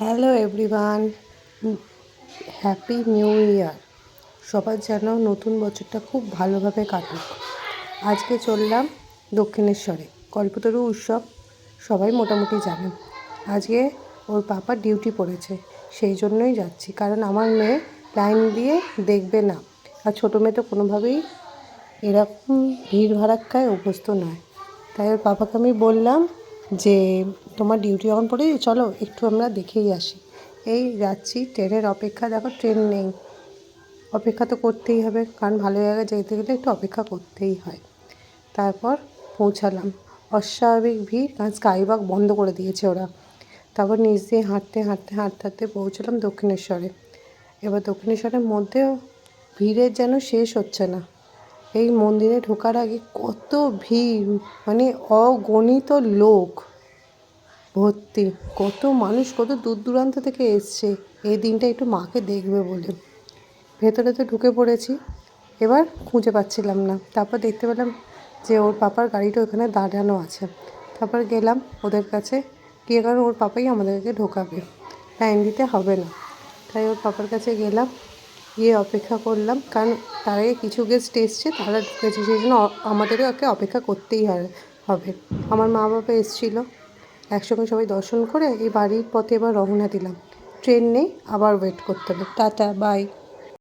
Hello everyone, happy new year. সবার যেন নতুন বছরটা খুব ভালোভাবে কাটুক। আজকে চললাম দক্ষিণেশ্বরে, কল্পতরু উৎসব সবাই মোটামুটি জানেন। আজকে ওর পাপা ডিউটি পড়েছে, সেই জন্যই যাচ্ছি, কারণ আমার মেয়ে লাইন দিয়ে দেখবে না, আর ছোটো মেয়ে তো কোনোভাবেই এরকম ভিড় ভাড়াক্কায় অভ্যস্ত নয়। তাই ওর পাপাকে আমি বললাম যে তোমার ডিউটি যখন পড়েছি, চলো একটু আমরা দেখেই আসি। এই যাচ্ছি, ট্রেনের অপেক্ষা, দেখো ট্রেন নেই, অপেক্ষা তো করতেই হবে, কারণ ভালো জায়গায় যেতে গেলে একটু অপেক্ষা করতেই হয়। তারপর পৌঁছালাম, অস্বাভাবিক ভিড়, কারণ স্কাইওয়াক বন্ধ করে দিয়েছে ওরা। তারপর নিচ দিয়ে হাঁটতে হাঁটতে হাঁটতে হাঁটতে পৌঁছালাম দক্ষিণেশ্বরে। এবার দক্ষিণেশ্বরের মধ্যেও ভিড়ের যেন শেষ হচ্ছে না। এই মন্দিরে ঢোকার আগে কত ভিড়, মানে অগণিত লোক ভর্তি, কত মানুষ কত দূর দূরান্ত থেকে এসছে এই দিনটা একটু মাকে দেখবে বলে। ভেতরে তো ঢুকে পড়েছি, এবার খুঁজে পাচ্ছিলাম না। তারপর দেখতে পেলাম যে ওর পাপার গাড়িটা ওখানে দাঁড়ানো আছে। তারপর গেলাম ওদের কাছে গিয়ে, কারণ ওর পাপাই আমাদেরকে ঢোকাবে, লাইন দিতে হবে না। তাই ওর পাপার কাছে গেলাম, গিয়ে অপেক্ষা করলাম, কারণ তার আগে কিছু গেস্ট এসছে, তারা ঢুকেছে, সেই জন্য আমাদেরও ওকে অপেক্ষা করতেই হবে। আমার মা বাবা এসেছিলো, একসঙ্গে সবাই দর্শন করে এই বাড়ির পথে এবার রওনা দিলাম। ট্রেন নেই, আবার ওয়েট করতে হবে। Ta-ta, by.